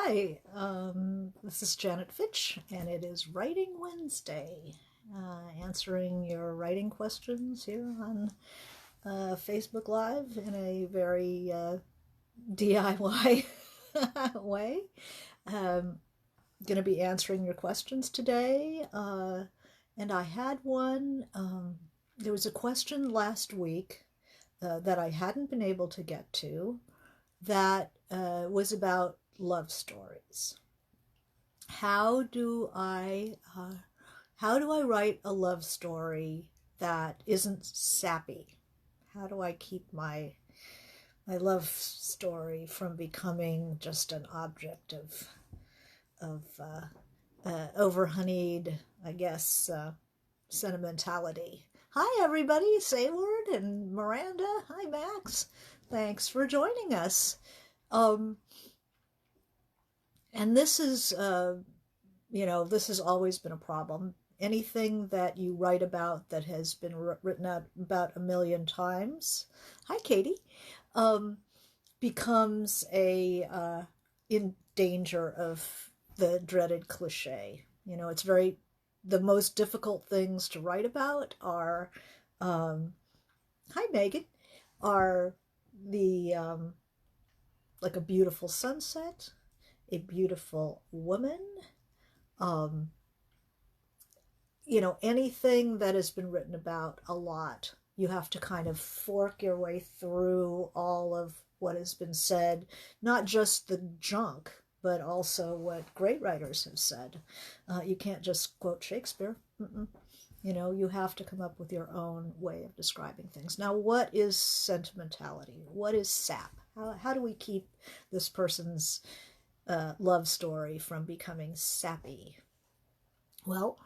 Hi, this is Janet Fitch, and it is Writing Wednesday. Answering your writing questions here on Facebook Live in a very DIY way. Going to be answering your questions today, and I had one. There was a question last week that I hadn't been able to get to that was about love stories. How do I write a love story that isn't sappy? How do I keep my love story from becoming just an object of over honeyed, I guess, sentimentality? Hi everybody, Sayward and Miranda. Hi Max. Thanks for joining us. And this is, this has always been a problem. Anything that you write about that has been written out about a million times, hi Katie, becomes in danger of the dreaded cliche. It's the most difficult things to write about are, hi Megan, are the, like a beautiful sunset, a beautiful woman, anything that has been written about a lot. You have to kind of fork your way through all of what has been said, not just the junk, but also what great writers have said. You can't just quote Shakespeare. You have to come up with your own way of describing things. Now, what is sentimentality? What is sap? How do we keep this person's love story from becoming sappy? Well,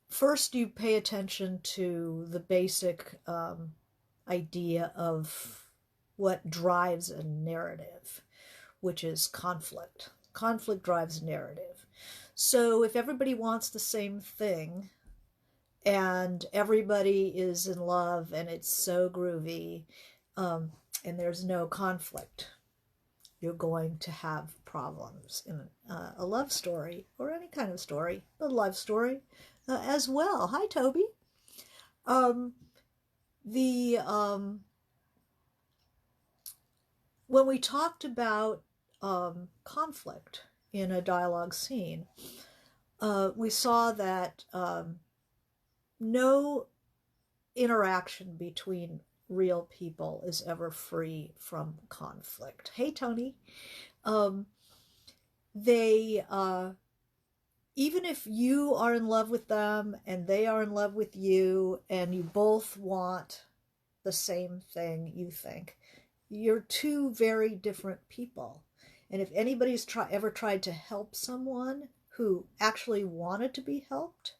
first you pay attention to the basic idea of what drives a narrative, which is conflict. Conflict drives narrative. So if everybody wants the same thing and everybody is in love and it's so groovy, and there's no conflict, you're going to have problems in a love story or any kind of story, but love story as well. Hi, Toby. When we talked about conflict in a dialogue scene, we saw that no interaction between real people is ever free from conflict. Hey, Tony. They even if you are in love with them and they are in love with you and you both want the same thing, you think, you're two very different people. And if anybody's ever tried to help someone who actually wanted to be helped,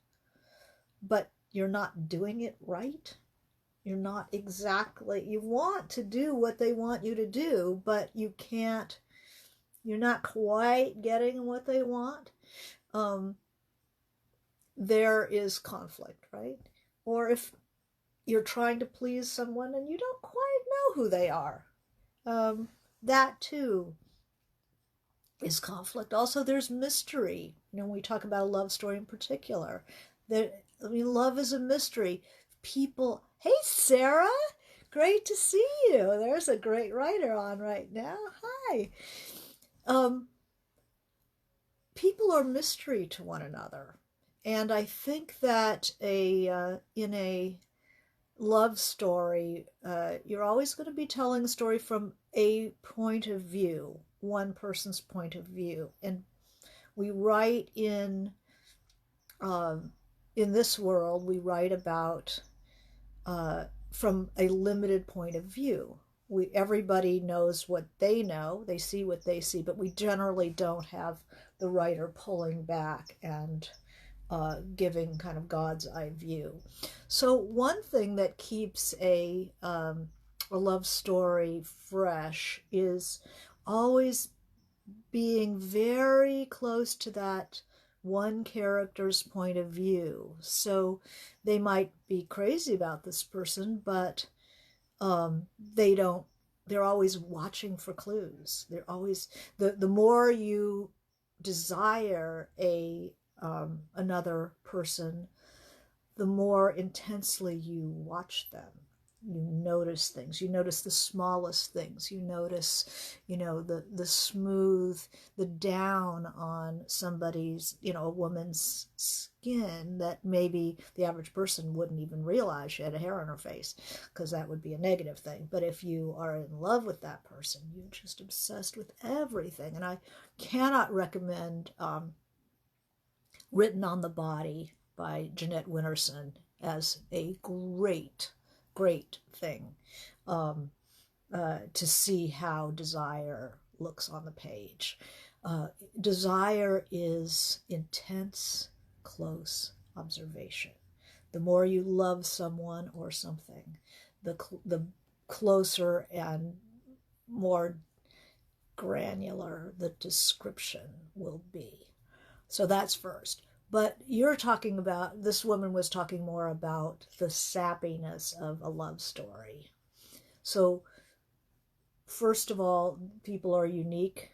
but you're not doing it right, you want to do what they want you to do, but you're not quite getting what they want. There is conflict, right? Or if you're trying to please someone and you don't quite know who they are, that too is conflict. Also, there's mystery. When we talk about a love story in particular, love is a mystery. People, hey Sarah, great to see you. There's a great writer on right now. Hi. People are mystery to one another. And I think that in a love story, you're always going to be telling a story from a point of view, one person's point of view. And we write in this world, we write about from a limited point of view. Everybody knows what they know, they see what they see, but we generally don't have the writer pulling back and giving kind of God's eye view. So one thing that keeps a love story fresh is always being very close to that one character's point of view. So they might be crazy about this person, but they don't they're always watching for clues. They're always, the more you desire another person, the more intensely you watch them. You notice things. You notice the smallest things. You notice, the smooth, the down on somebody's, a woman's skin that maybe the average person wouldn't even realize she had a hair on her face, because that would be a negative thing. But if you are in love with that person, you're just obsessed with everything. And I cannot recommend Written on the Body by Jeanette Winterson as a great thing to see how desire looks on the page. Desire is intense, close observation. The more you love someone or something, the closer and more granular the description will be. So that's first. But this woman was talking more about the sappiness of a love story. So, first of all, people are unique.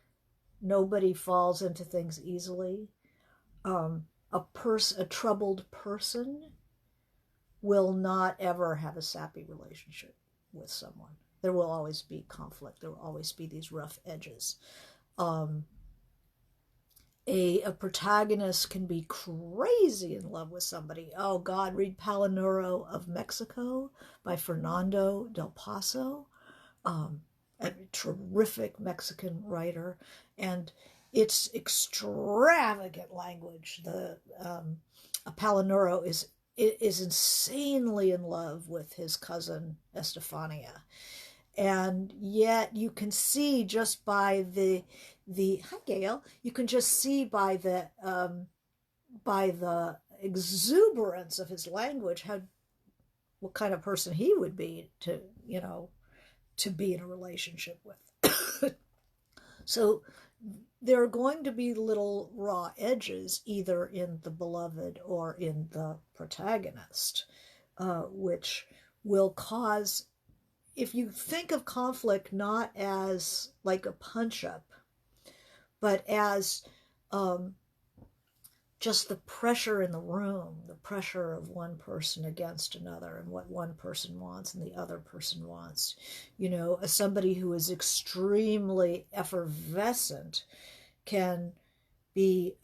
Nobody falls into things easily. A troubled person will not ever have a sappy relationship with someone. There will always be conflict. There will always be these rough edges. A protagonist can be crazy in love with somebody. Oh God, read Palinuro of Mexico by Fernando del Paso, a terrific Mexican writer, and it's extravagant language. The Palinuro is insanely in love with his cousin Estefania. And yet you can see just by the hi Gail, you can just see by the exuberance of his language what kind of person he would be to be in a relationship with. So there are going to be little raw edges either in the beloved or in the protagonist, which will cause, if you think of conflict not as like a punch-up, but as just the pressure in the room, the pressure of one person against another and what one person wants and the other person wants. As somebody who is extremely effervescent can be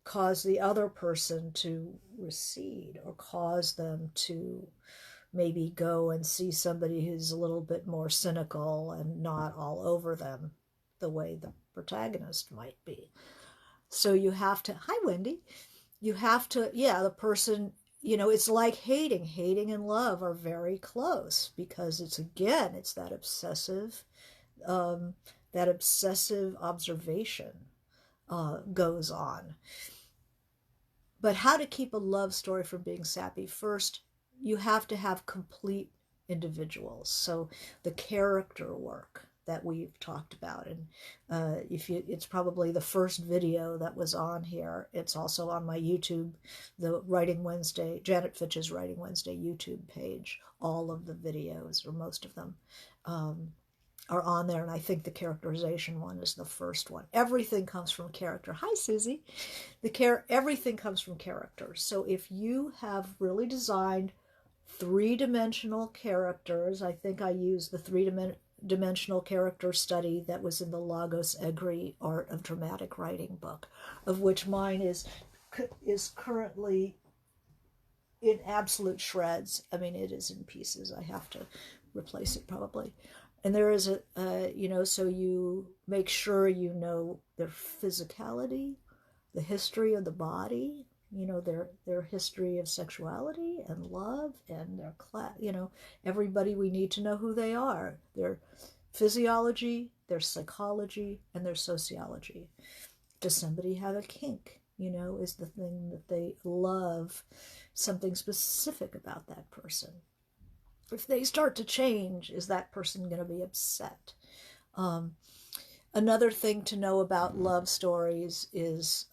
cause the other person to recede, or cause them to maybe go and see somebody who's a little bit more cynical and not all over them the way the protagonist might be. So you have to, hi Wendy, you have to, the person, it's like hating. Hating and love are very close, because it's that obsessive observation goes on. But how to keep a love story from being sappy? First, you have to have complete individuals. So the character work that we've talked about, and it's probably the first video that was on here. It's also on my YouTube, the Writing Wednesday, Janet Fitch's Writing Wednesday YouTube page. All of the videos, or most of them, are on there, and I think the characterization one is the first one. Everything comes from character. Hi, Susie. Everything comes from character. So if you have really designed three-dimensional characters, I think I used the three-dimensional character study that was in the Lagos Egri Art of Dramatic Writing book, of which mine is currently in absolute shreds. I mean, it is in pieces. I have to replace it probably. And there is so you make sure you know their physicality, the history of the body, their history of sexuality and love, and their class, everybody, we need to know who they are, their physiology, their psychology, and their sociology. Does somebody have a kink? Is the thing that they love something specific about that person? If they start to change, is that person going to be upset? Another thing to know about love stories is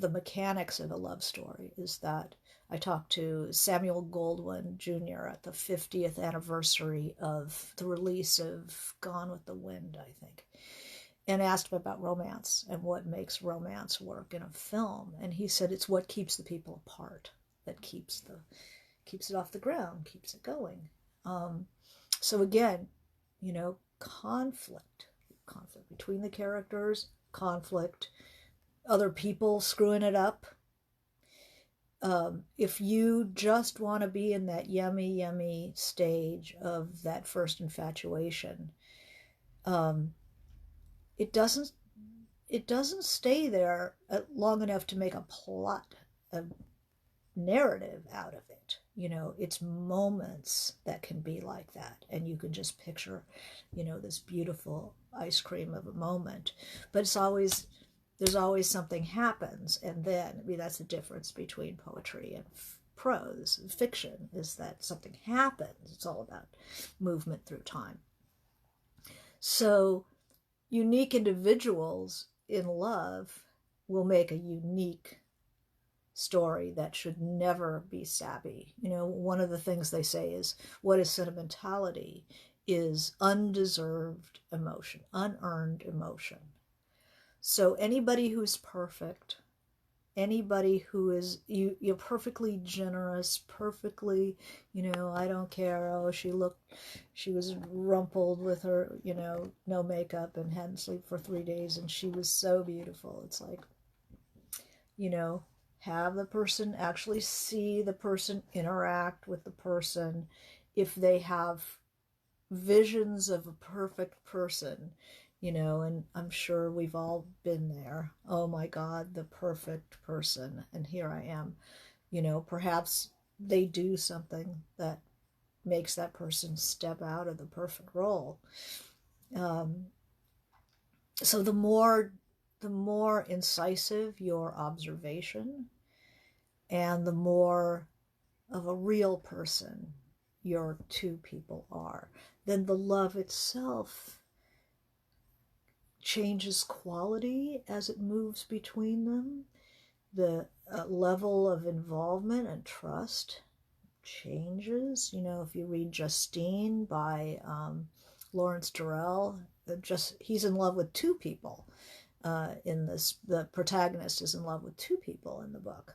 the mechanics of a love story is that I talked to Samuel Goldwyn Jr. at the 50th anniversary of the release of Gone with the Wind, I think, and asked him about romance and what makes romance work in a film. And he said it's what keeps the people apart, that keeps it off the ground, keeps it going. So again, conflict between the characters, conflict, other people screwing it up. If you just want to be in that yummy stage of that first infatuation, it doesn't stay there long enough to make a plot, a narrative out of it. It's moments that can be like that, and you can just picture, this beautiful ice cream of a moment. But there's always something happens, and then, that's the difference between poetry and prose. Fiction is that something happens. It's all about movement through time. So unique individuals in love will make a unique story that should never be sappy. One of the things they say is, what is sentimentality is undeserved emotion, unearned emotion. So anybody who's perfect, anybody who is, you're perfectly generous, perfectly, I don't care, oh, she was rumpled with her, no makeup and hadn't slept for 3 days and she was so beautiful. It's like, have the person actually see the person, interact with the person. If they have visions of a perfect person, and I'm sure we've all been there. Oh my God, the perfect person. And here I am. Perhaps they do something that makes that person step out of the perfect role. So the more incisive your observation, and the more of a real person your two people are, then the love itself changes quality as it moves between them. The level of involvement and trust changes. If you read Justine by Lawrence Durrell, he's in love with two people in this. The protagonist is in love with two people in the book.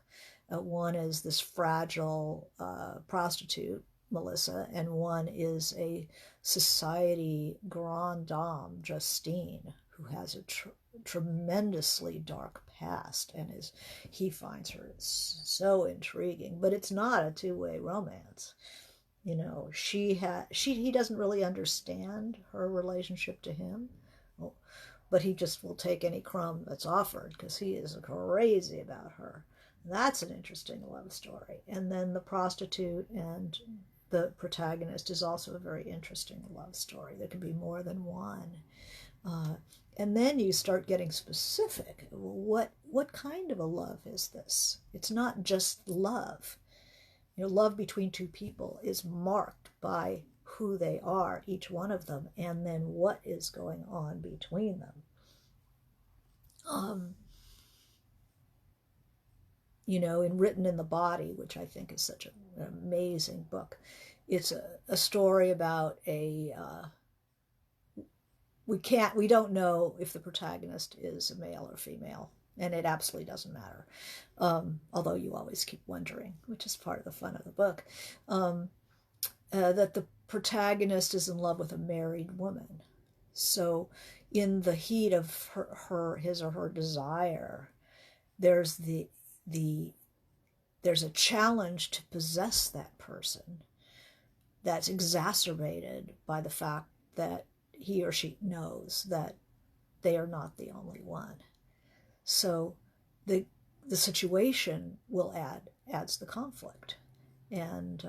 One is this fragile prostitute, Melissa, and one is a society grande dame, Justine, who has a tremendously dark past, and he finds her so intriguing. But it's not a two-way romance. He doesn't really understand her relationship to him, but he just will take any crumb that's offered because he is crazy about her. That's an interesting love story. And then the prostitute and the protagonist is also a very interesting love story. There could be more than one. And then you start getting specific. What kind of a love is this? It's not just love. Love between two people is marked by who they are, each one of them, and then what is going on between them. In Written in the Body, which I think is such an amazing book, it's a story about we don't know if the protagonist is a male or female, and it absolutely doesn't matter, although you always keep wondering, which is part of the fun of the book, that the protagonist is in love with a married woman. So in the heat of his or her desire, there's there's a challenge to possess that person that's exacerbated by the fact that he or she knows that they are not the only one. So the situation adds the conflict. And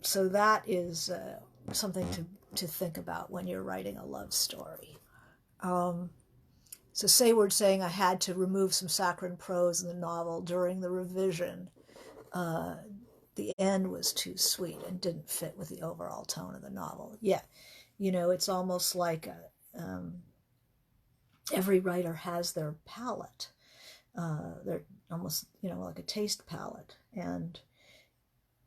so that is something to think about when you're writing a love story. So Sayward's saying, I had to remove some saccharine prose in the novel during the revision. The end was too sweet and didn't fit with the overall tone of the novel. Yeah, it's almost like every writer has their palette. They're almost, like a taste palette. And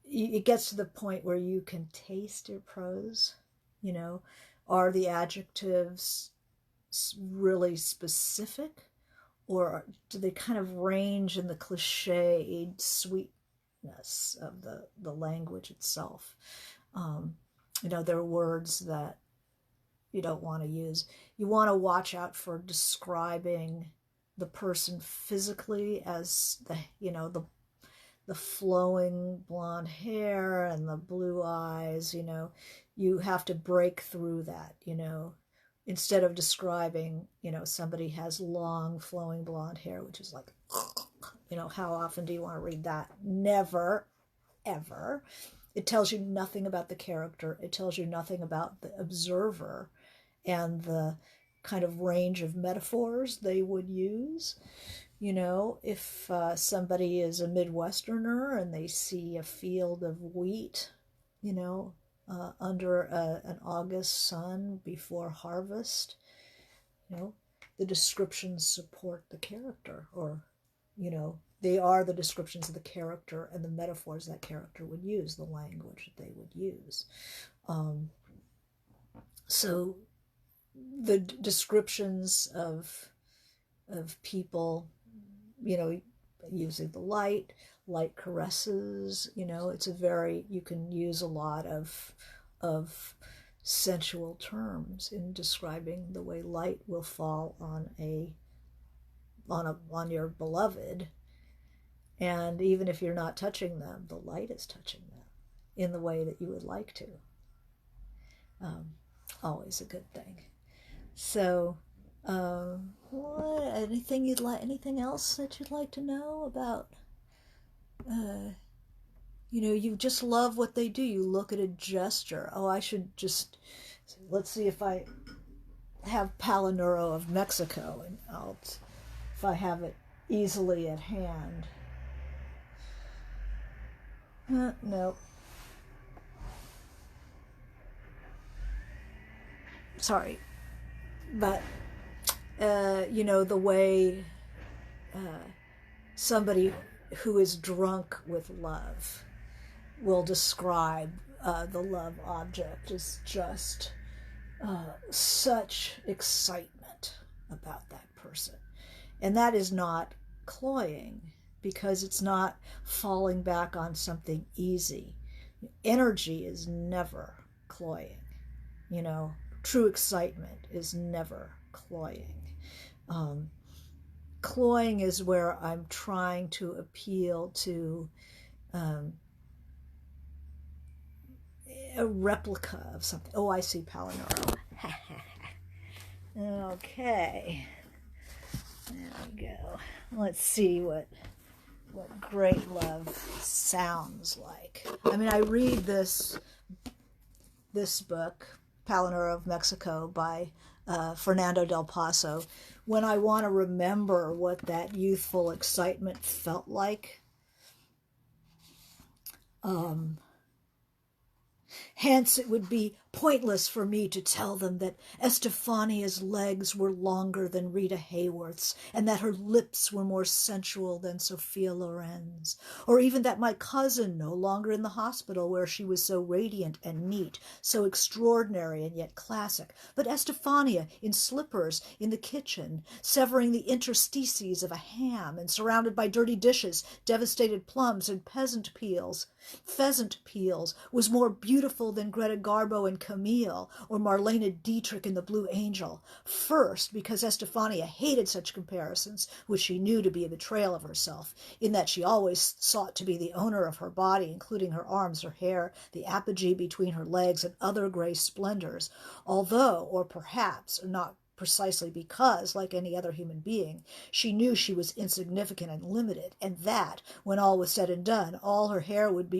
it gets to the point where you can taste your prose. Are the adjectives really specific, or do they kind of range in the cliched sweetness of the language itself? There are words that you don't want to use. You want to watch out for describing the person physically as the flowing blonde hair and the blue eyes. You have to break through that. Instead of describing, somebody has long flowing blonde hair, which is like, how often do you want to read that? Never, ever. It tells you nothing about the character. It tells you nothing about the observer and the kind of range of metaphors they would use. If somebody is a Midwesterner and they see a field of wheat, under an August sun before harvest, the descriptions support the character, or, they are the descriptions of the character and the metaphors that character would use, the language that they would use. So the descriptions of people, using the light caresses, you can use a lot of sensual terms in describing the way light will fall on your beloved. And even if you're not touching them, the light is touching them in the way that you would like to. Always a good thing. So, anything else that you'd like to know about? You just love what they do. You look at a gesture. Oh, I should just, let's see if I have Palinuro of Mexico, and if I have it easily at hand. No. Sorry. But, the way somebody who is drunk with love will describe the love object is just such excitement about that person. And that is not cloying, because it's not falling back on something easy. Energy is never cloying. True excitement is never cloying. Cloying is where I'm trying to appeal to a replica of something. Oh, I see Palinuro. Okay. There we go. Let's see what great love sounds like. I mean, I read this book, Palinuro of Mexico, by Fernando del Paso, when I want to remember what that youthful excitement felt like. Hence, it would be pointless for me to tell them that Estefania's legs were longer than Rita Hayworth's, and that her lips were more sensual than Sophia Loren's, or even that my cousin, no longer in the hospital where she was so radiant and neat, so extraordinary and yet classic, but Estefania in slippers in the kitchen, severing the interstices of a ham and surrounded by dirty dishes, devastated plums, and pheasant peels, was more beautiful than Greta Garbo and Camille, or Marlene Dietrich in The Blue Angel. First, because Estefania hated such comparisons, which she knew to be a betrayal of herself, in that she always sought to be the owner of her body, including her arms, her hair, the apogee between her legs, and other grey splendors, although, or perhaps, not precisely because, like any other human being, she knew she was insignificant and limited, and that, when all was said and done, all her hair would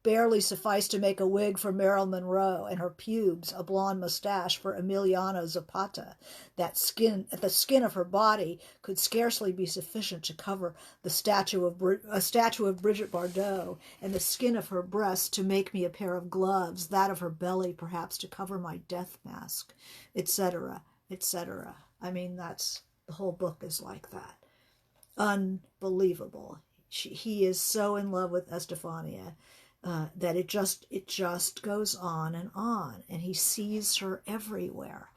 barely suffice to make a wig for Marilyn Monroe, and her pubes a blonde mustache for Emiliano Zapata. The skin of her body could scarcely be sufficient to cover a statue of Brigitte Bardot, and the skin of her breast to make me a pair of gloves, that of her belly perhaps to cover my death mask, etc., etc. I mean, that's The whole book is like that. Unbelievable. He is so in love with Estefania that it just goes on, and he sees her everywhere.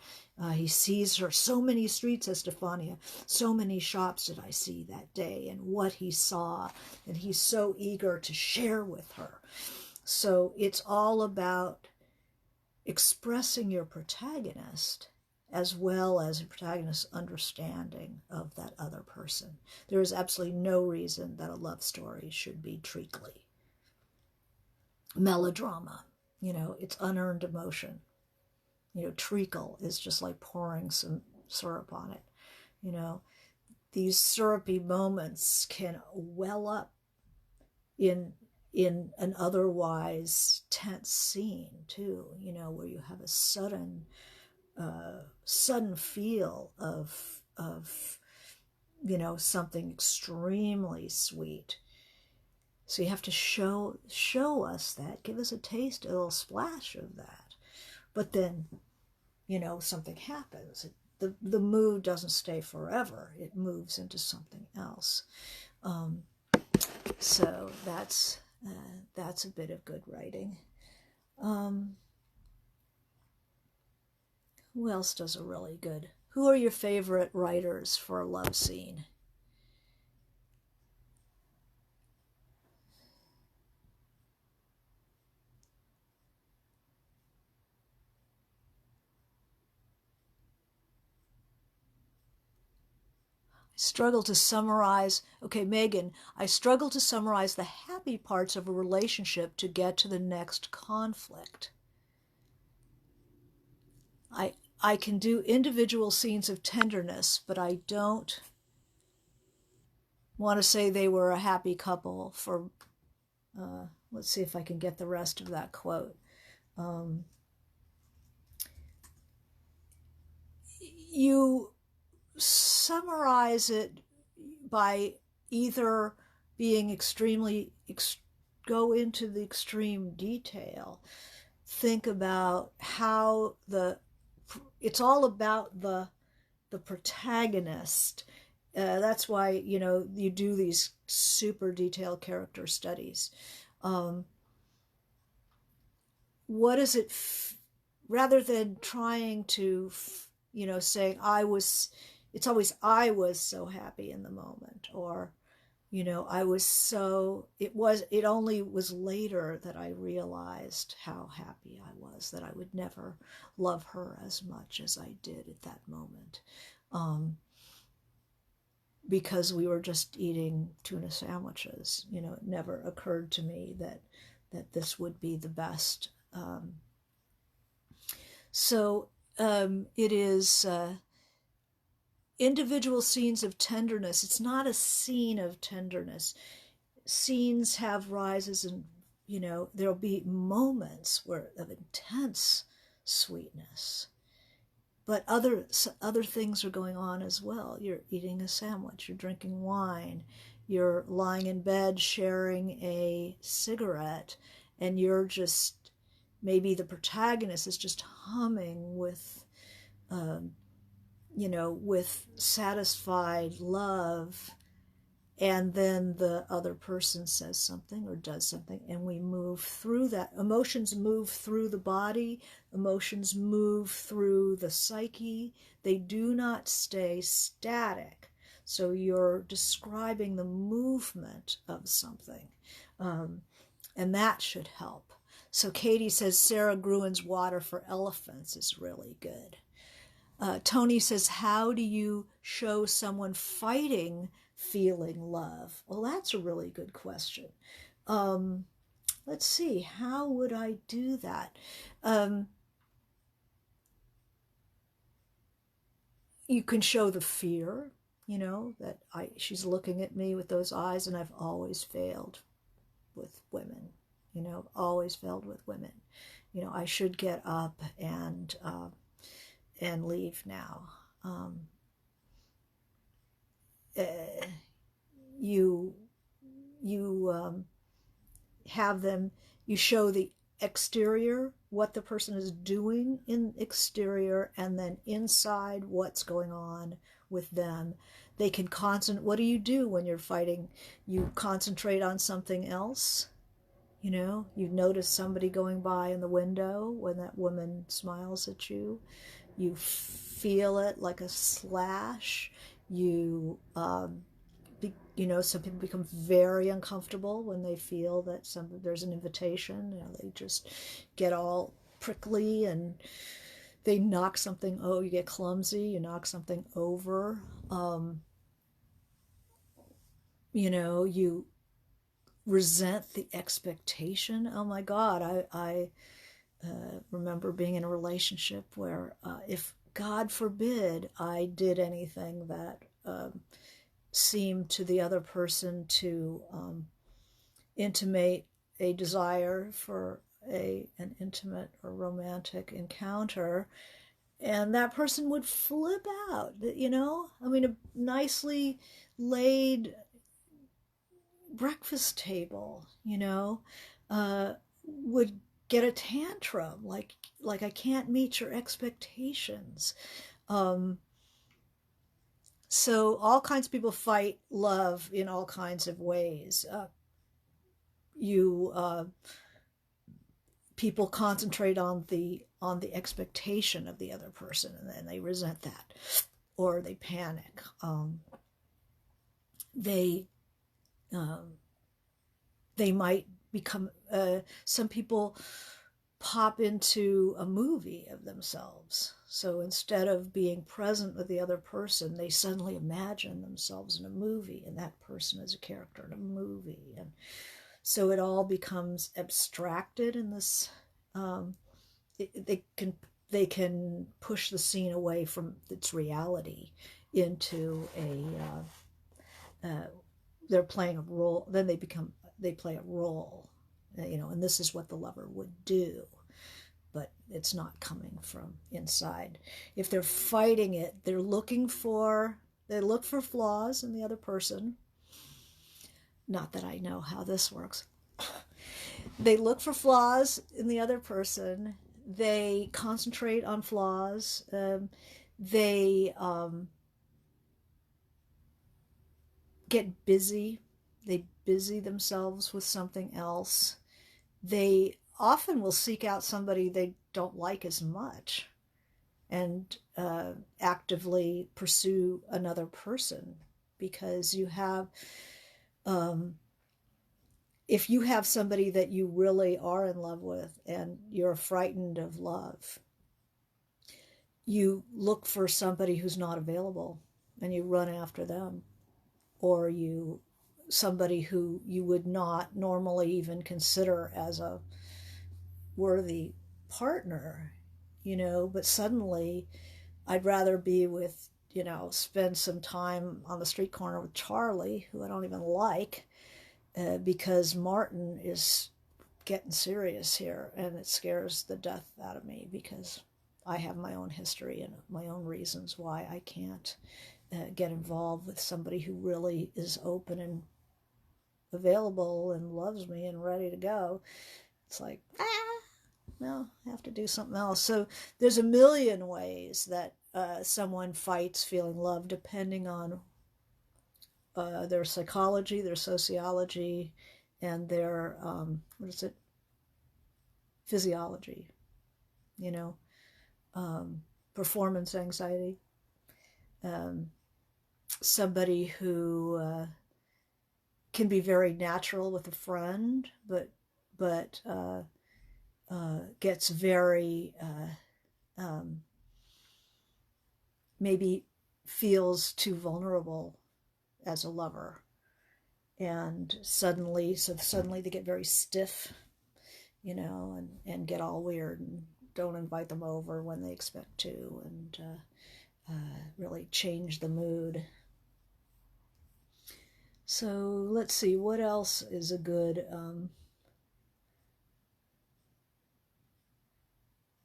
He sees her so many streets, Estefania, so many shops did I see that day, and what he saw, and he's so eager to share with her. So it's all about expressing your protagonist as well as a protagonist's understanding of that other person. There is absolutely no reason that a love story should be treacly. Melodrama, it's unearned emotion. Treacle is just like pouring some syrup on it. These syrupy moments can well up in an otherwise tense scene too, where you have a sudden feel of something extremely sweet. So you have to show us that, give us a taste, a little splash of that. But then, something happens. The mood doesn't stay forever. It moves into something else. So that's a bit of good writing. Who else does a really good? Who are your favorite writers for a love scene? Struggle to summarize. Okay, Megan, I struggle to summarize the happy parts of a relationship to get to the next conflict. I can do individual scenes of tenderness, but I don't want to say they were a happy couple for, let's see if I can get the rest of that quote. You summarize it by either being go into the extreme detail. Think about how it's all about the protagonist. That's why, you do these super detailed character studies. What is it, rather than trying to, saying it's always I was so happy in the moment, or, I was so, it only was later that I realized how happy I was, that I would never love her as much as I did at that moment. Because we were just eating tuna sandwiches. It never occurred to me that this would be the best. It is individual scenes of tenderness. It's not a scene of tenderness. Scenes have rises and, there'll be moments of intense sweetness. But other things are going on as well. You're eating a sandwich, you're drinking wine, you're lying in bed sharing a cigarette, and you're just, maybe the protagonist is just humming with, with satisfied love, and then the other person says something or does something, and we move through that. Emotions move through the body, emotions move through the psyche. They do not stay static. So you're describing the movement of something, and that should help. So Katie says Sarah Gruen's Water for Elephants is really good. Tony says, how do you show someone fighting feeling love? Well, that's a really good question. Let's see, how would I do that? You can show the fear, that she's looking at me with those eyes, and I've always failed with women, always failed with women. I should get up and leave now. You have them, you show the exterior what the person is doing in exterior, and then inside what's going on with them. They can concentrate. What do you do when you're fighting? You concentrate on something else. You know, you notice somebody going by in the window when that woman smiles at you. You feel it like a slash. You, you know, some people become very uncomfortable when they feel that there's an invitation. You know, they just get all prickly and they knock something. Oh, you get clumsy. You knock something over. You know, you resent the expectation. Oh my God, I remember being in a relationship where if God forbid I did anything that seemed to the other person to intimate a desire for an intimate or romantic encounter, and that person would flip out. You know, I mean, a nicely laid breakfast table, you know, would get a tantrum, like I can't meet your expectations. So all kinds of people fight love in all kinds of ways. You People concentrate on the expectation of the other person, and then they resent that, or they panic. They they might become. Some people pop into a movie of themselves. So instead of being present with the other person, they suddenly imagine themselves in a movie, and that person is a character in a movie. And so it all becomes abstracted in this. They can push the scene away from its reality into they're playing a role. Then they play a role, you know, and this is what the lover would do, but it's not coming from inside. If they're fighting it, they look for flaws in the other person. Not that I know how this works. They look for flaws in the other person. They concentrate on flaws. They get busy. They busy themselves with something else. They often will seek out somebody they don't like as much and actively pursue another person, because you have, if you have somebody that you really are in love with and you're frightened of love, you look for somebody who's not available and you run after them, or somebody who you would not normally even consider as a worthy partner, you know, but suddenly I'd rather be with, you know, spend some time on the street corner with Charlie, who I don't even like, because Martin is getting serious here, and it scares the death out of me because I have my own history and my own reasons why I can't get involved with somebody who really is open and available and loves me and ready to go. It's like, no, I have to do something else. So there's a million ways that someone fights feeling love, depending on their psychology, their sociology, and their physiology. You know, performance anxiety. Somebody who can be very natural with a friend, but gets very maybe feels too vulnerable as a lover, and suddenly they get very stiff, you know, and get all weird and don't invite them over when they expect to, and really change the mood. So let's see, what else is a good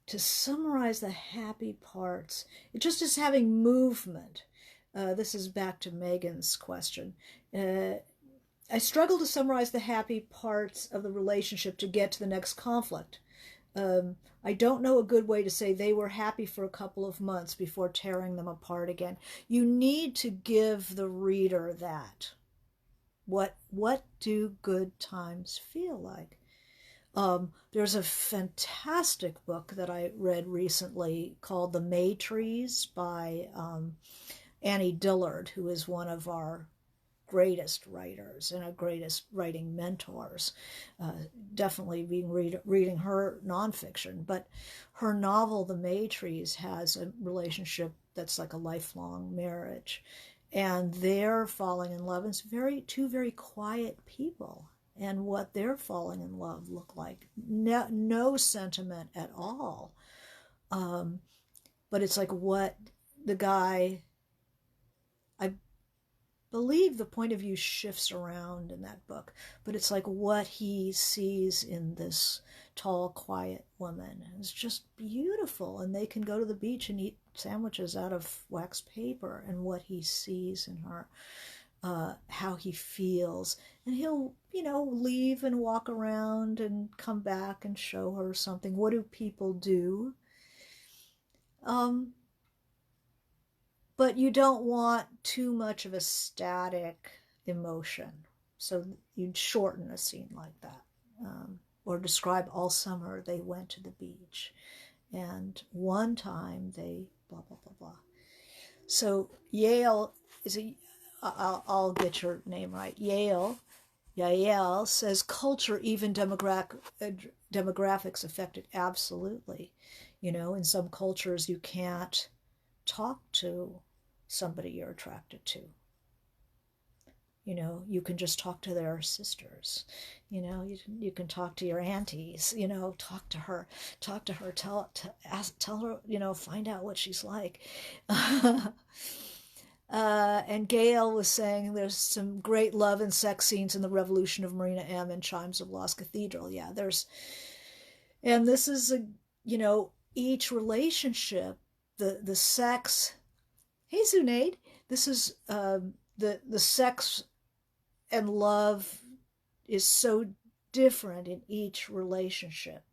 to summarize the happy parts. It just is having movement. This is back to Megan's question. I struggle to summarize the happy parts of the relationship to get to the next conflict. I don't know a good way to say they were happy for a couple of months before tearing them apart again. You need to give the reader that. What do good times feel like? There's a fantastic book that I read recently called The May Trees by Annie Dillard, who is one of our greatest writers and our greatest writing mentors. Definitely being reading her nonfiction, but her novel The May Trees has a relationship that's like a lifelong marriage, and they're falling in love. And it's two very quiet people, and what they're falling in love look like. No sentiment at all. But it's like what the guy, I believe the point of view shifts around in that book, but it's like what he sees in this tall, quiet woman is just beautiful. And they can go to the beach and eat sandwiches out of wax paper, and what he sees in her, how he feels. And he'll, leave and walk around and come back and show her something. What do people do? But you don't want too much of a static emotion. So you'd shorten a scene like that. Or describe all summer they went to the beach. And one time they blah, blah, blah, blah. So Yale is I'll get your name right. Yael says culture, even demographics affect it. Absolutely. In some cultures you can't talk to somebody you're attracted to. You can just talk to their sisters. You can talk to your aunties. Talk to her. Tell her. Find out what she's like. And Gail was saying there's some great love and sex scenes in The Revolution of Marina M. and Chimes of Lost Cathedral. Yeah, and this is each relationship, the sex. Hey, Zunaid, this is the sex and love is so different in each relationship.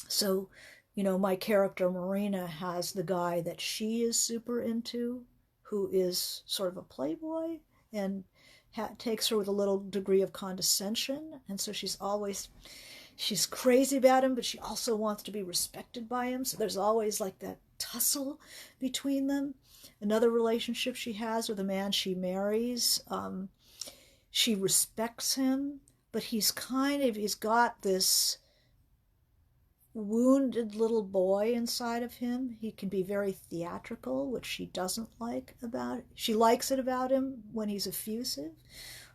So, my character Marina has the guy that she is super into, who is sort of a playboy and takes her with a little degree of condescension. And so she's crazy about him, but she also wants to be respected by him. So there's always like that tussle between them. Another relationship she has with a man she marries, she respects him, but he's got this wounded little boy inside of him. He can be very theatrical, which she doesn't like about it. She likes it about him when he's effusive,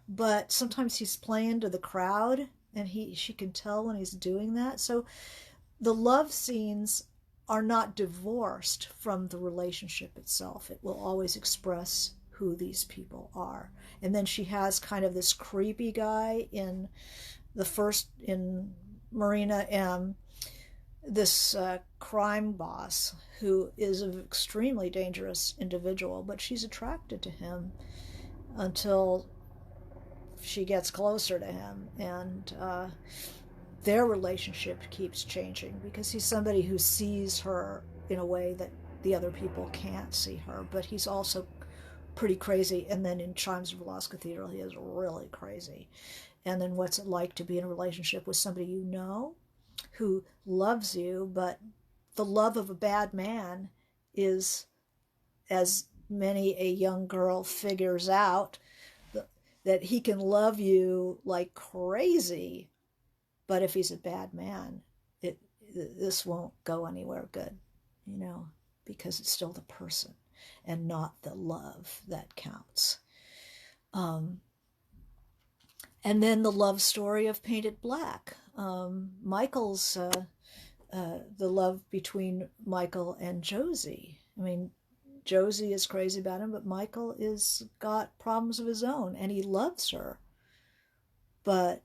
but sometimes he's playing to the crowd, and she can tell when he's doing that. So the love scenes are not divorced from the relationship itself. It will always express who these people are. And then she has kind of this creepy guy in Marina M, this crime boss who is an extremely dangerous individual, but she's attracted to him until she gets closer to him, and their relationship keeps changing because he's somebody who sees her in a way that the other people can't see her, but he's also pretty crazy. And then in Chimes of Lost Cathedral, he is really crazy. And then what's it like to be in a relationship with somebody who loves you, but the love of a bad man is, as many a young girl figures out, that he can love you like crazy, but if he's a bad man, this won't go anywhere good, because it's still the person and not the love that counts. And then the love story of Painted Black. Michael's, the love between Michael and Josie. I mean, Josie is crazy about him, but Michael is got problems of his own, and he loves her. But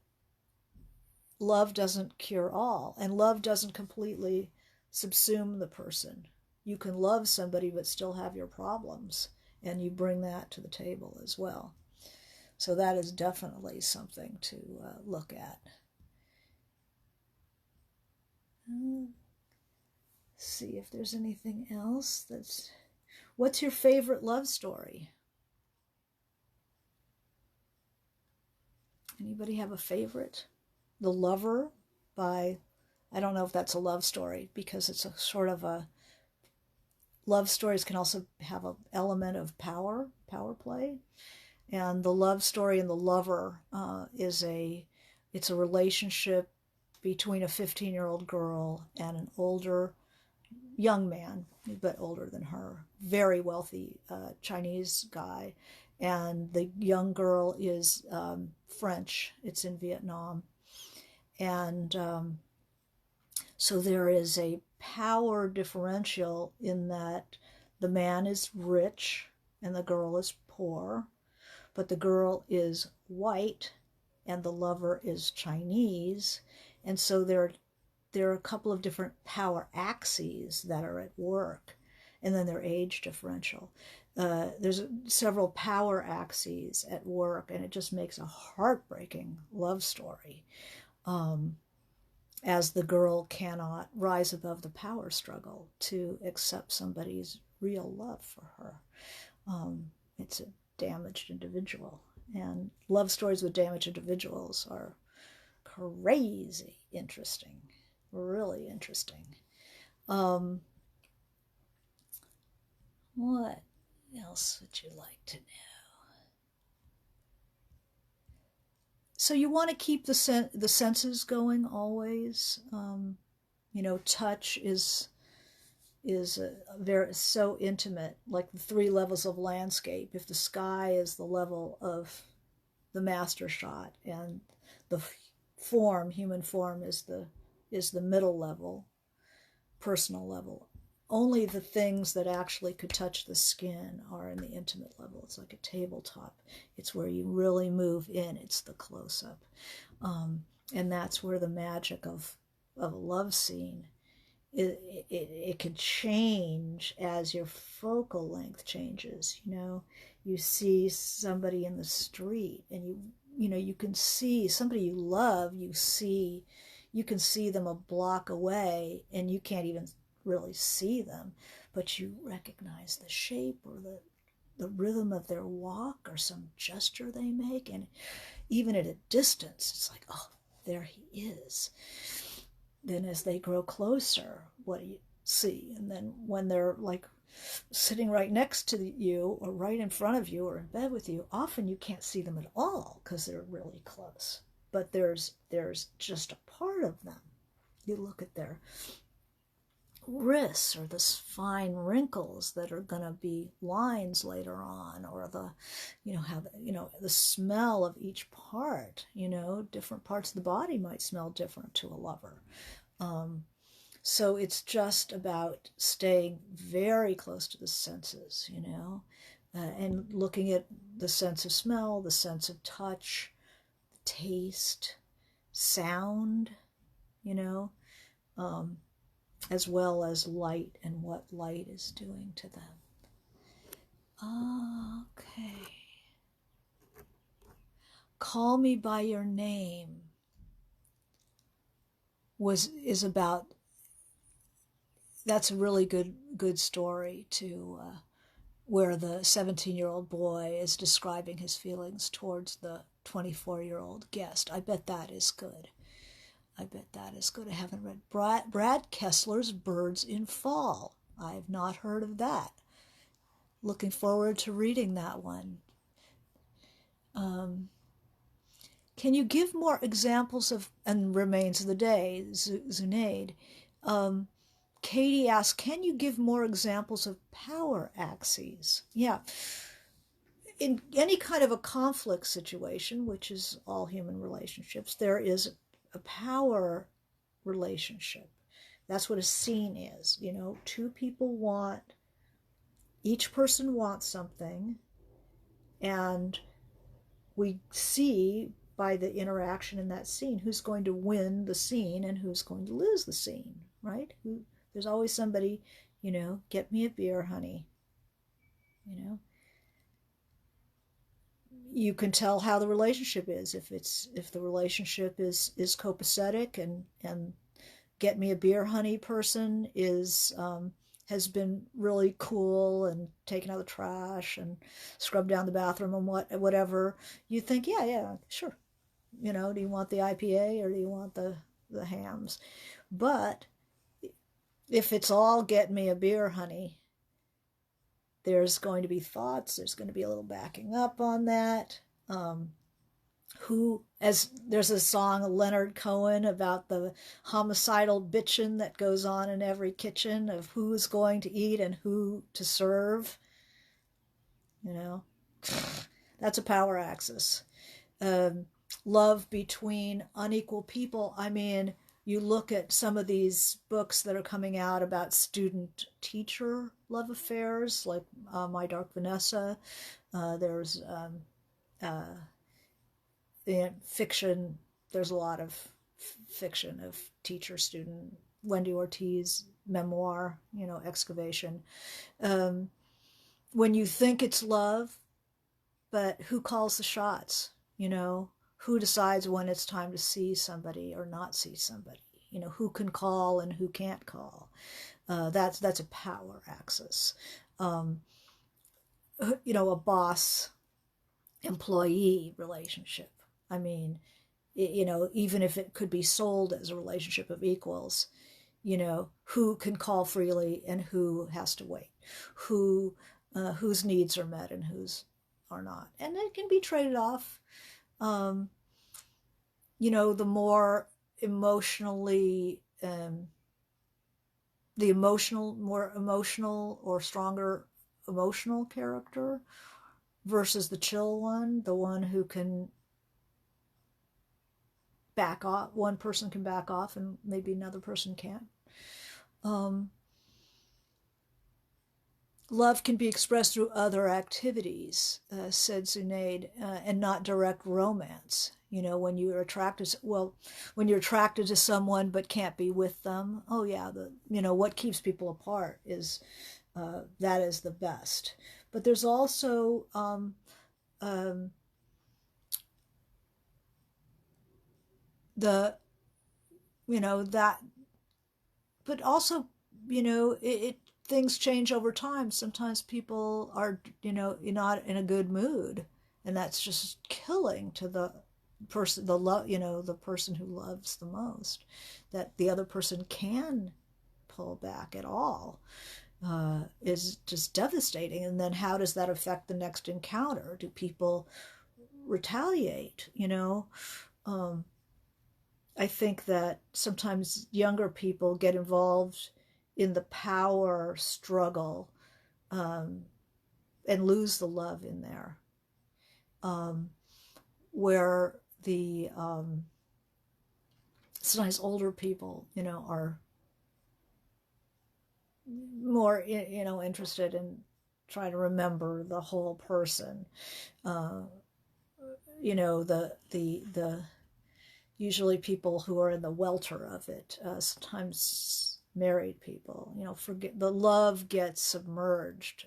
love doesn't cure all, and love doesn't completely subsume the person. You can love somebody but still have your problems, and you bring that to the table as well. So that is definitely something to look at. See if there's anything else that's... What's your favorite love story? Anybody have a favorite? The Lover by... I don't know if that's a love story because it's a sort of a... Love stories can also have an element of power play. And the love story in The Lover it's a relationship between a 15-year-old girl and an older young man, but older than her, very wealthy Chinese guy. And the young girl is French. It's in Vietnam. And so there is a power differential in that the man is rich and the girl is poor, but the girl is white and the lover is Chinese. And so there are a couple of different power axes that are at work, and then their age differential. There's several power axes at work, and it just makes a heartbreaking love story, as the girl cannot rise above the power struggle to accept somebody's real love for her. It's a damaged individual, and love stories with damaged individuals are crazy interesting. Really interesting. What else would you like to know? So you want to keep the senses going always. Touch is very so intimate, like the 3 levels of landscape. If the sky is the level of the master shot, and the human form is the middle level, personal level. Only the things that actually could touch the skin are in the intimate level. It's like a tabletop. It's where you really move in. It's the close-up. And that's where the magic of a love scene, it can change as your focal length changes. You see somebody in the street, and you can see somebody you love. You can see them a block away, and you can't even really see them, but you recognize the shape or the rhythm of their walk or some gesture they make. And even at a distance, it's like, oh, there he is. Then as they grow closer, what do you see? And then when they're like sitting right next to you or right in front of you or in bed with you, often you can't see them at all because they're really close. But there's just a part of them. You look at their wrists or the fine wrinkles that are going to be lines later on, or the smell of each part. Different parts of the body might smell different to a lover. So it's just about staying very close to the senses, and looking at the sense of smell, the sense of touch, taste, sound, as well as light and what light is doing to them. Okay. Call Me by Your Name is about... That's a really good story to where the 17-year-old boy is describing his feelings towards the 24-year-old guest. I bet that is good. I haven't read Brad Kessler's Birds in Fall. I've not heard of that. Looking forward to reading that one. Can you give more examples of... And Remains of the Day, Zunaid. Katie asks, can you give more examples of power axes? Yeah. In any kind of a conflict situation, which is all human relationships, there is a power relationship. That's what a scene is. Two people each person wants something, and we see by the interaction in that scene who's going to win the scene and who's going to lose the scene, right? There's always somebody, get me a beer, honey. You can tell how the relationship is. If the relationship is copacetic and get me a beer, honey person is has been really cool and taken out the trash and scrubbed down the bathroom and whatever. You think, yeah, yeah, sure. Do you want the IPA or do you want the hams? But if it's all get me a beer, honey, there's going to be thoughts. There's going to be a little backing up on that. As there's a song of Leonard Cohen about the homicidal bitchin' that goes on in every kitchen of who's going to eat and who to serve. That's a power axis. Love between unequal people. I mean, you look at some of these books that are coming out about student teacher love affairs, like My Dark Vanessa. There's fiction. There's a lot of fiction of teacher student. Wendy Ortiz memoir, Excavation. When you think it's love, but who calls the shots? Who decides when it's time to see somebody or not see somebody? Who can call and who can't call? That's a power axis. A boss employee relationship. I mean, even if it could be sold as a relationship of equals, who can call freely and who has to wait, whose needs are met and whose are not, and it can be traded off. The more emotionally, more emotional or stronger emotional character versus the chill one, the one who can back off. One person can back off and maybe another person can't. Love can be expressed through other activities, said Zunaid, and not direct romance. When you're attracted to someone but can't be with them, oh yeah, what keeps people apart is that is the best. But there's also that, but also things change over time. Sometimes people are not in a good mood, and that's just killing to the person, the person who loves the most, that the other person can pull back at all, is just devastating. And then how does that affect the next encounter? Do people retaliate? I think that sometimes younger people get involved in the power struggle, and lose the love in there, where the sometimes older people are more interested in trying to remember the whole person. The usually people who are in the welter of it, sometimes married people, forget the love gets submerged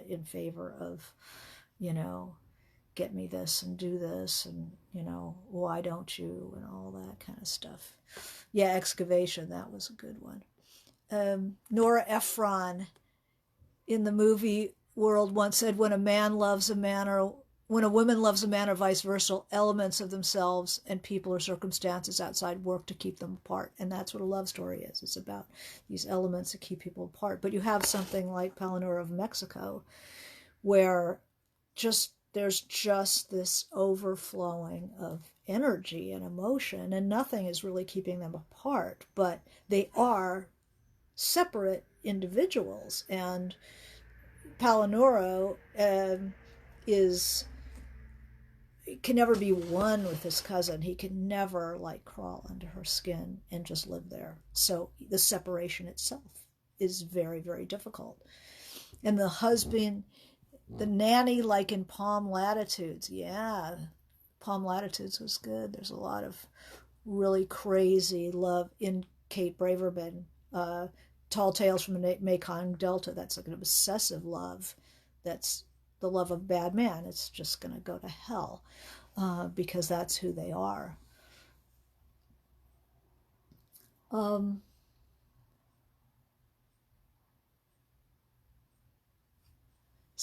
in favor of, get me this and do this and, why don't you, and all that kind of stuff. Yeah, Excavation, that was a good one. Nora Ephron in the movie world once said, when a woman loves a man or vice versa, elements of themselves and people or circumstances outside work to keep them apart. And that's what a love story is. It's about these elements that keep people apart. But you have something like Palinura of Mexico, where there's just this overflowing of energy and emotion, and nothing is really keeping them apart, but they are separate individuals. And Palinuro can never be one with his cousin. He can never crawl under her skin and just live there. So the separation itself is very, very difficult. And the husband, the nanny, like in Palm Latitudes, yeah, Palm Latitudes was good. There's a lot of really crazy love in Kate Braverman. Tall Tales from the Mekong Delta, that's like an obsessive love. That's the love of bad man. It's just going to go to hell, because that's who they are.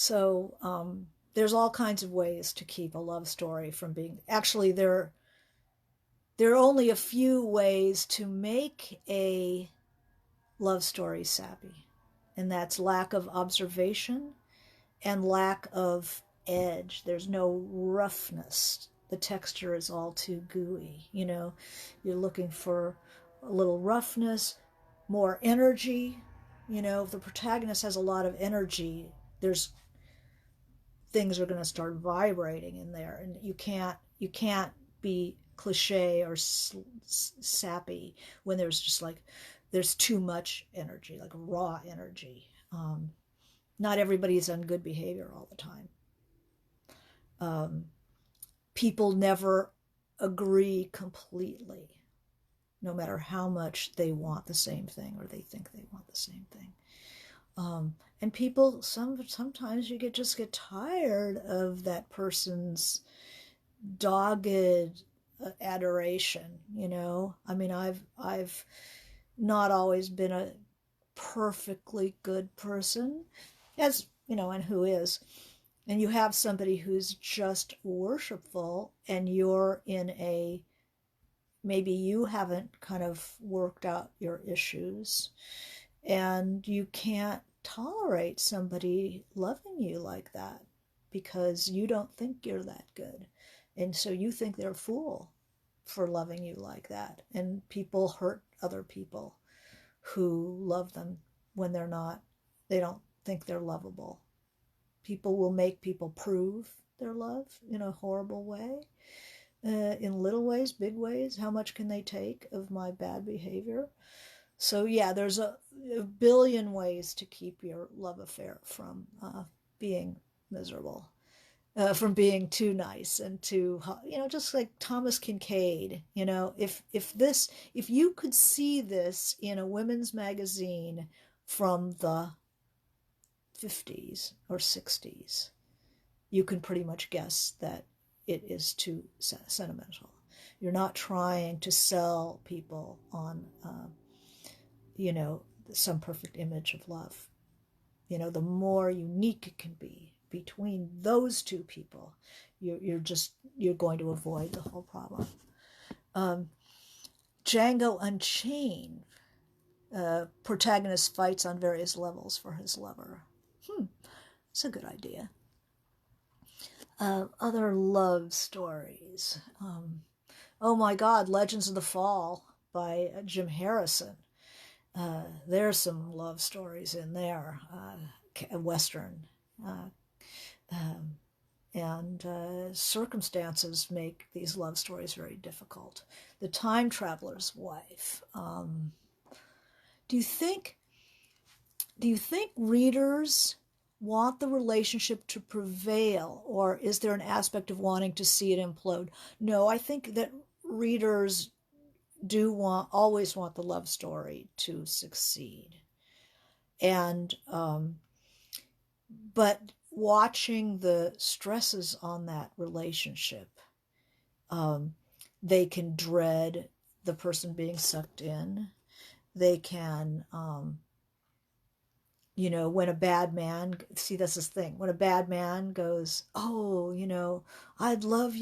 So there's all kinds of ways to keep a love story from being. Actually, there are only a few ways to make a love story sappy, and that's lack of observation and lack of edge. There's no roughness. The texture is all too gooey. You're looking for a little roughness, more energy. If the protagonist has a lot of energy, there's things are going to start vibrating in there, and you can't be cliche or sappy when there's too much energy, like raw energy. Not everybody's on good behavior all the time. um, People never agree completely, no matter how much they want the same thing or they think they want the same thing. And people, sometimes you just get tired of that person's dogged adoration. I mean, I've not always been a perfectly good person, as and who is. And you have somebody who's just worshipful, and you're in a, maybe you haven't kind of worked out your issues, and you can't tolerate somebody loving you like that because you don't think you're that good. And so you think they're a fool for loving you like that. And people hurt other people who love them when they don't think they're lovable. People will make people prove their love in a horrible way, in little ways, big ways. How much can they take of my bad behavior? So yeah, there's a billion ways to keep your love affair from being miserable, from being too nice and too, just like Thomas Kincaid. If you could see this in a women's magazine from the 50s or 60s, you can pretty much guess that it is too sentimental. You're not trying to sell people on some perfect image of love. The more unique it can be between those two people, you're going to avoid the whole problem. Django Unchained, protagonist fights on various levels for his lover. It's a good idea. Other love stories. Oh my God, Legends of the Fall by Jim Harrison. There's some love stories in there, Western. And circumstances make these love stories very difficult. The Time Traveler's Wife. Do you think readers want the relationship to prevail, or is there an aspect of wanting to see it implode? No, I think that readers always want the love story to succeed. And but watching the stresses on that relationship, they can dread the person being sucked in. They can when a bad man, see, that's this thing, when a bad man goes, oh, I love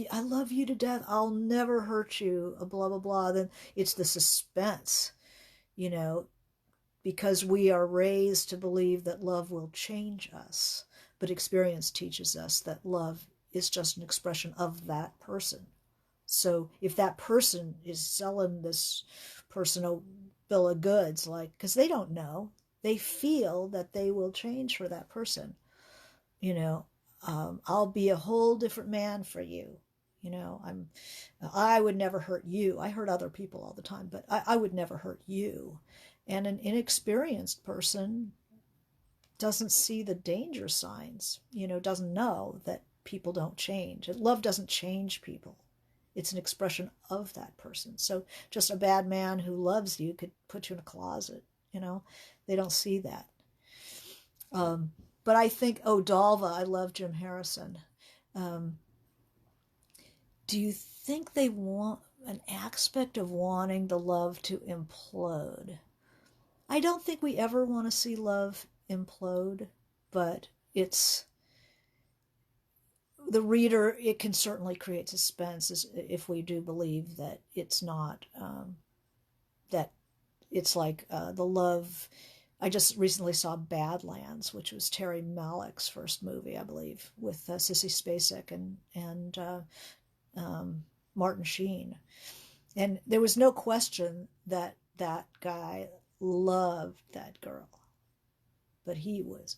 you to death, I'll never hurt you, blah blah blah, then it's the suspense, because we are raised to believe that love will change us, but experience teaches us that love is just an expression of that person. So if that person is selling this person a bill of goods, like, because they don't know, they feel that they will change for that person. I'll be a whole different man for you. I would never hurt you. I hurt other people all the time, but I would never hurt you. And an inexperienced person doesn't see the danger signs, doesn't know that people don't change. Love doesn't change people. It's an expression of that person. So just a bad man who loves you could put you in a closet, They don't see that. But I think, Dalva, I love Jim Harrison. Do you think they want an aspect of wanting the love to implode? I don't think we ever want to see love implode, but it's the reader, it can certainly create suspense if we do believe that it's not, that it's like the love. I just recently saw Badlands, which was Terry Malick's first movie, I believe, with Sissy Spacek and Martin Sheen. And there was no question that that guy loved that girl, but he was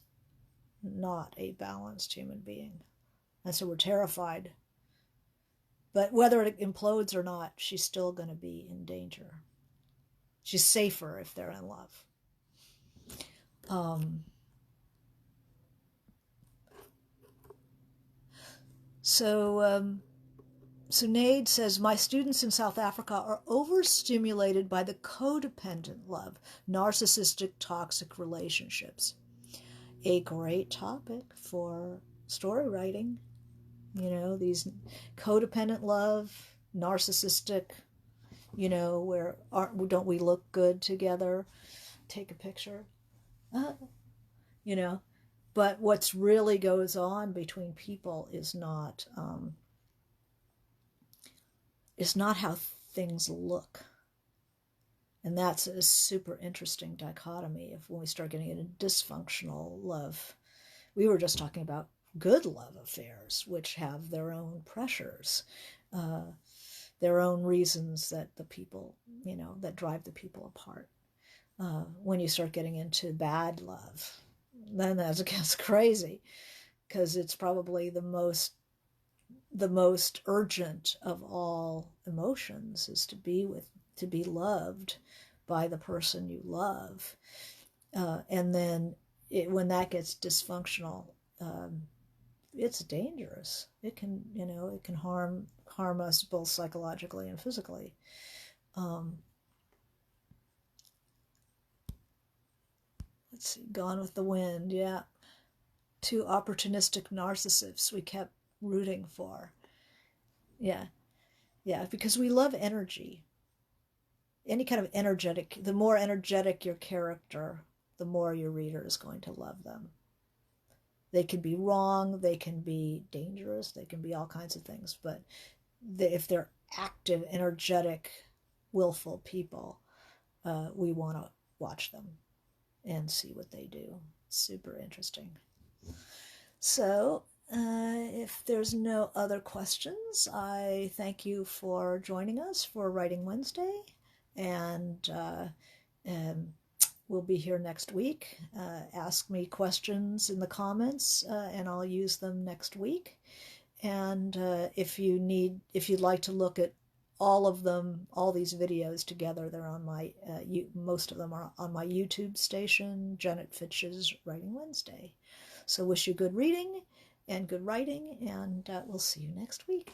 not a balanced human being. And so we're terrified. But whether it implodes or not, she's still going to be in danger. She's safer if they're in love. So Nade says, my students in South Africa are overstimulated by the codependent love, narcissistic, toxic relationships. A great topic for story writing. You know, these codependent love, narcissistic, you know, where don't we look good together? Take a picture. You know, but what's really goes on between people is not how things look. And that's a super interesting dichotomy of when we start getting into dysfunctional love. We were just talking about good love affairs, which have their own pressures, their own reasons that the people, you know, that drive the people apart. When you start getting into bad love, then that gets crazy, because it's probably the most urgent of all emotions is to be loved by the person you love. And then when that gets dysfunctional, it's dangerous. It can, you know, it can harm us both psychologically and physically. Let's see, Gone with the Wind, yeah. Two opportunistic narcissists we kept rooting for. Yeah, because we love energy. Any kind of energetic, the more energetic your character, the more your reader is going to love them. They can be wrong, they can be dangerous, they can be all kinds of things, but if they're active, energetic, willful people, we want to watch them and see what they do. Super interesting. So, if there's no other questions, I thank you for joining us for Writing Wednesday, and we'll be here next week. Ask me questions in the comments, and I'll use them next week. And if you'd like to look at all of them, all these videos together, they're on my, most of them are on my YouTube station, Janet Fitch's Writing Wednesday. So wish you good reading and good writing, and we'll see you next week.